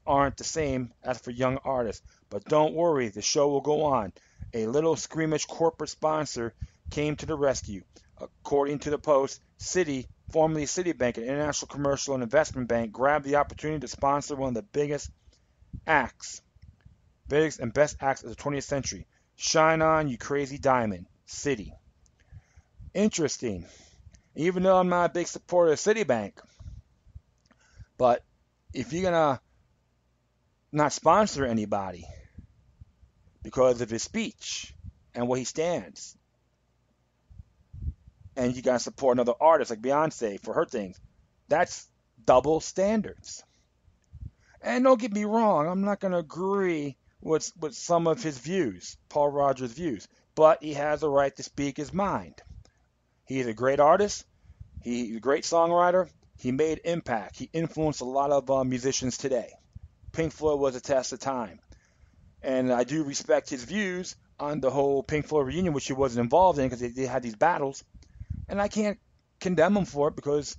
aren't the same as for young artists. But don't worry, the show will go on. A little squeamish corporate sponsor came to the rescue. According to the Post, Citi, formerly Citibank, an international commercial and investment bank, grabbed the opportunity to sponsor one of the biggest and best acts of the 20th century. Shine on, you crazy diamond. Citi. Interesting. Even though I'm not a big supporter of Citibank, but if you're going to not sponsor anybody because of his speech and what he stands, and you got to support another artist like Beyonce for her things, that's double standards. And don't get me wrong, I'm not going to agree with some of his views, Paul Rogers' views, but he has a right to speak his mind. He's a great artist. He's a great songwriter. He made impact. He influenced a lot of musicians today. Pink Floyd was a test of time. And I do respect his views on the whole Pink Floyd reunion, which he wasn't involved in because they had these battles. And I can't condemn him for it because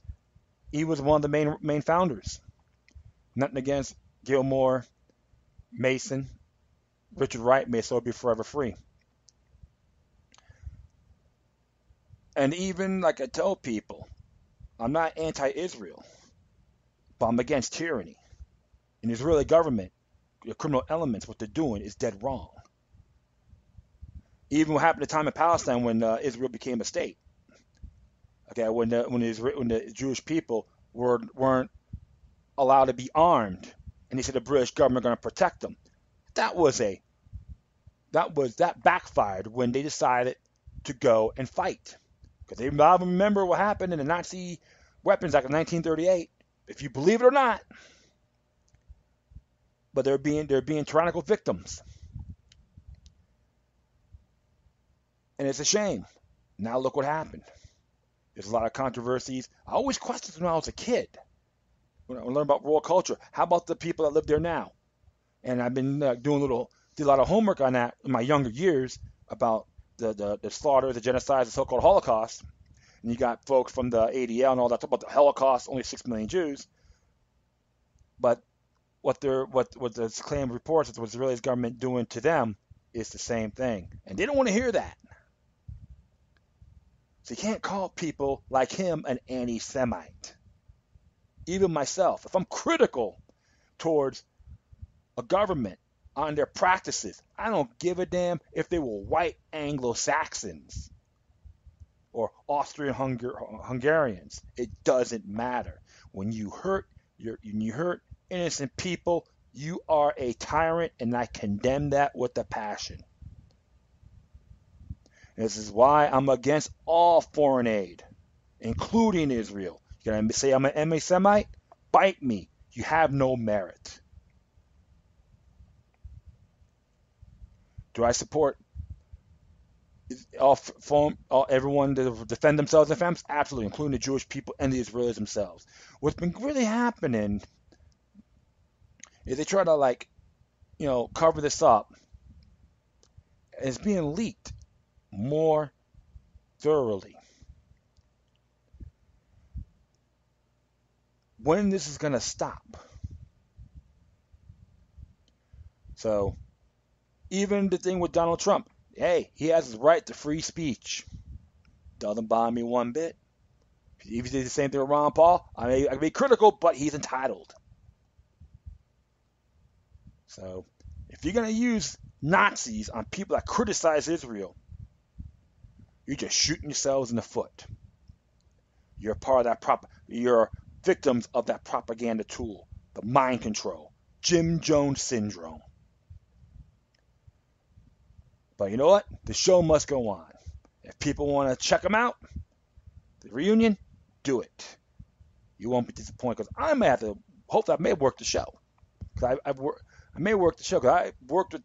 he was one of the main founders. Nothing against Gilmore, Mason, Richard Wright, may so be forever free. And even like I tell people, I'm not anti-Israel, but I'm against tyranny. And the Israeli government, the criminal elements, what they're doing is dead wrong. Even what happened at the time in Palestine when Israel became a state. Okay, when the Jewish people weren't allowed to be armed, and they said the British government going to protect them. That backfired when they decided to go and fight. Because they remember what happened in the Nazi Weapons Act of 1938, if you believe it or not. But they're being tyrannical victims. And it's a shame. Now look what happened. There's a lot of controversies. I always questioned when I was a kid. When I learned about world culture, how about the people that live there now? And I've been did a lot of homework on that in my younger years about the slaughter, the genocide, the so-called Holocaust. And you got folks from the ADL and all that talk about the Holocaust, only 6 million Jews. But what the claim reports is what the Israeli government doing to them is the same thing, and they don't want to hear that. So you can't call people like him an anti-Semite. Even myself, if I'm critical towards a government on their practices, I don't give a damn if they were white Anglo-Saxons or Austrian Hungarians. It doesn't matter. When you hurt innocent people, you are a tyrant, and I condemn that with a passion. This is why I'm against all foreign aid, including Israel. You're going to say I'm an anti-Semite? Bite me. You have no merit. Do I support everyone to defend themselves and families? Absolutely, including the Jewish people and the Israelis themselves. What's been really happening is they try to cover this up. It's being leaked more thoroughly. When this is going to stop? So, even the thing with Donald Trump, hey, he has his right to free speech. Doesn't bother me one bit. If he did the same thing with Ron Paul, I can be critical, but he's entitled. So, if you're going to use Nazis on people that criticize Israel, you're just shooting yourselves in the foot. You're part of that you're victims of that propaganda tool, the mind control, Jim Jones syndrome. But you know what? The show must go on. If people want to check them out, the reunion, do it. You won't be disappointed, because I may have to. Hopefully, I may work the show. Because I may work the show, because I worked with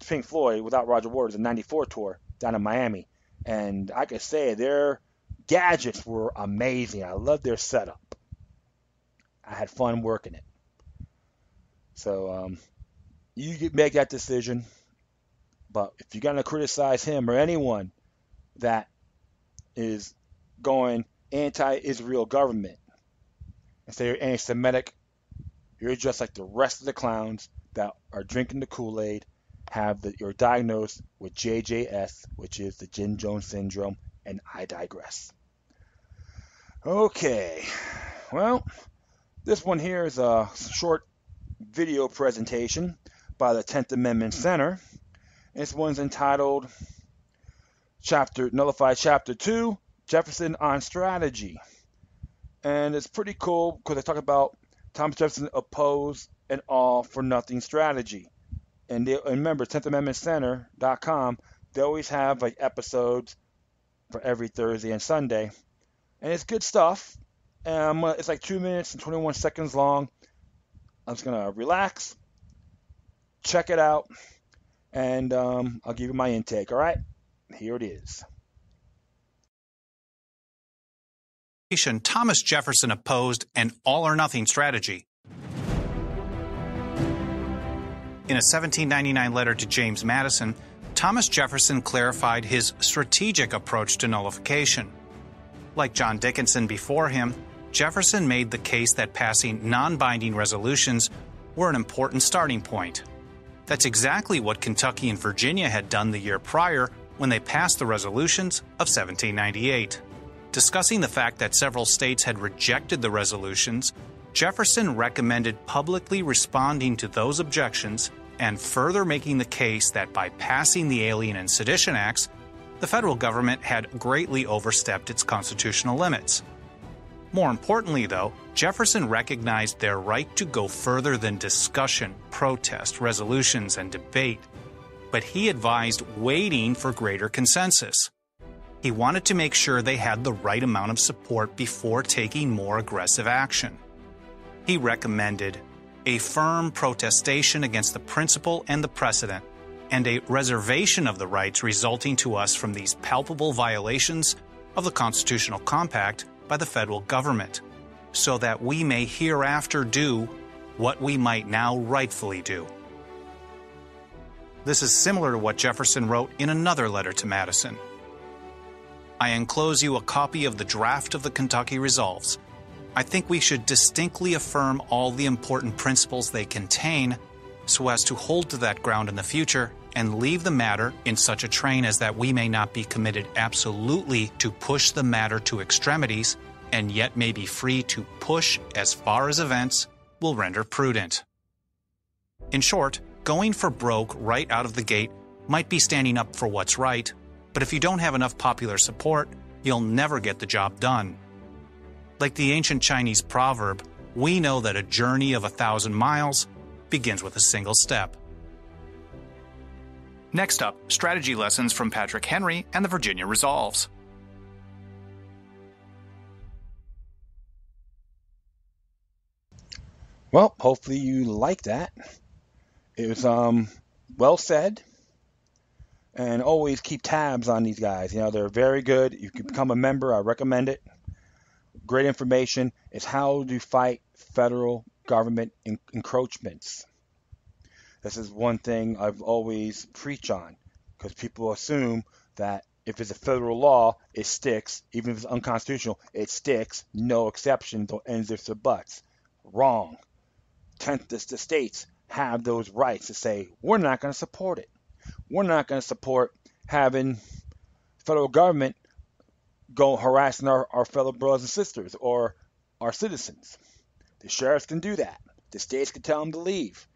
Pink Floyd without Roger Waters in '94 tour down in Miami, and I can say their gadgets were amazing. I loved their setup. I had fun working it. So you make that decision. But if you're going to criticize him or anyone that is going anti-Israel government and say you're anti-Semitic, you're just like the rest of the clowns that are drinking the Kool-Aid, you're diagnosed with JJS, which is the Jim Jones syndrome, and I digress. Okay, well, this one here is a short video presentation by the 10th Amendment Center. This one's entitled Nullify Chapter 2, Jefferson on Strategy. And it's pretty cool because they talk about Thomas Jefferson opposed an all-for-nothing strategy. And remember, 10thamendmentcenter.com, they always have episodes for every Thursday and Sunday. And it's good stuff. It's 2 minutes and 21 seconds long. I'm just going to relax, check it out, and I'll give you my intake, all right? Here it is. Thomas Jefferson opposed an all-or-nothing strategy. In a 1799 letter to James Madison, Thomas Jefferson clarified his strategic approach to nullification. Like John Dickinson before him, Jefferson made the case that passing non-binding resolutions were an important starting point. That's exactly what Kentucky and Virginia had done the year prior when they passed the resolutions of 1798. Discussing the fact that several states had rejected the resolutions, Jefferson recommended publicly responding to those objections and further making the case that by passing the Alien and Sedition Acts, the federal government had greatly overstepped its constitutional limits. More importantly, though, Jefferson recognized their right to go further than discussion, protest, resolutions, and debate, but he advised waiting for greater consensus. He wanted to make sure they had the right amount of support before taking more aggressive action. He recommended a firm protestation against the principle and the precedent, and a reservation of the rights resulting to us from these palpable violations of the constitutional compact by the federal government, so that we may hereafter do what we might now rightfully do. This is similar to what Jefferson wrote in another letter to Madison. I enclose you a copy of the draft of the Kentucky Resolves. I think we should distinctly affirm all the important principles they contain so as to hold to that ground in the future and leave the matter in such a train as that we may not be committed absolutely to push the matter to extremities and yet may be free to push as far as events will render prudent. In short, going for broke right out of the gate might be standing up for what's right, but if you don't have enough popular support, you'll never get the job done. Like the ancient Chinese proverb, we know that a journey of 1,000 miles begins with a single step. Next up, strategy lessons from Patrick Henry and the Virginia Resolves. Well, hopefully you like that. It was well said. And always keep tabs on these guys. You know, they're very good. You can become a member. I recommend it. Great information. It's how to fight federal government encroachments. This is one thing I've always preach on, because people assume that if it's a federal law, it sticks. Even if it's unconstitutional, it sticks. No exceptions or ends, ifs, or buts. Wrong. The states have those rights to say, we're not going to support it. We're not going to support having federal government go harassing our fellow brothers and sisters or our citizens. The sheriffs can do that. The states can tell them to leave.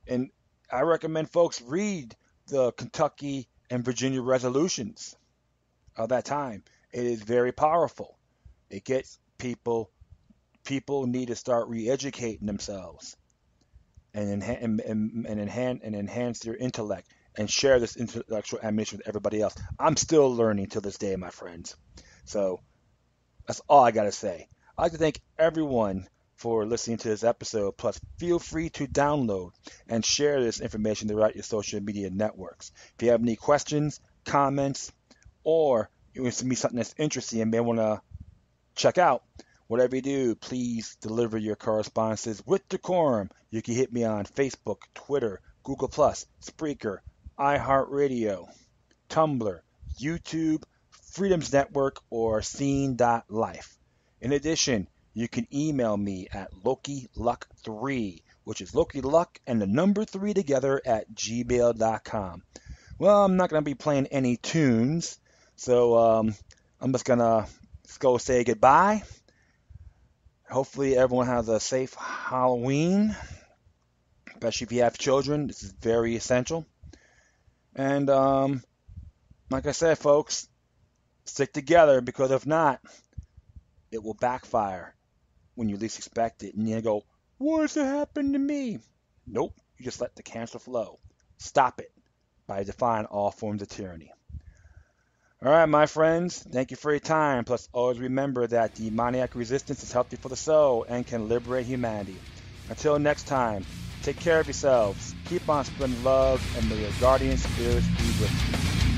And I recommend folks read the Kentucky and Virginia resolutions of that time. It is very powerful. It gets people need to start re-educating themselves and enhance their intellect and share this intellectual ammunition with everybody else. I'm still learning to this day, my friends. So that's all I got to say. I'd like to thank everyone for listening to this episode. Plus, feel free to download and share this information throughout your social media networks. If you have any questions, comments, or you want to send me something that's interesting and may want to check out, whatever you do, please deliver your correspondences with decorum. You can hit me on Facebook, Twitter, Google+, Spreaker, iHeartRadio, Tumblr, YouTube, Freedoms Network, or Scene.life. In addition, you can email me at LokiLuck3, which is Loki Luck and the number 3 together at gmail.com. Well, I'm not going to be playing any tunes, so I'm just going to go say goodbye. Hopefully everyone has a safe Halloween, especially if you have children. This is very essential. And like I said, folks, stick together, because if not, it will backfire when you least expect it. And you go, what's happened to me? Nope. You just let the cancer flow. Stop it by defying all forms of tyranny. All right, my friends, thank you for your time. Plus, always remember that demoniac resistance is healthy for the soul and can liberate humanity. Until next time, take care of yourselves. Keep on spreading love, and may your guardian spirits be with you.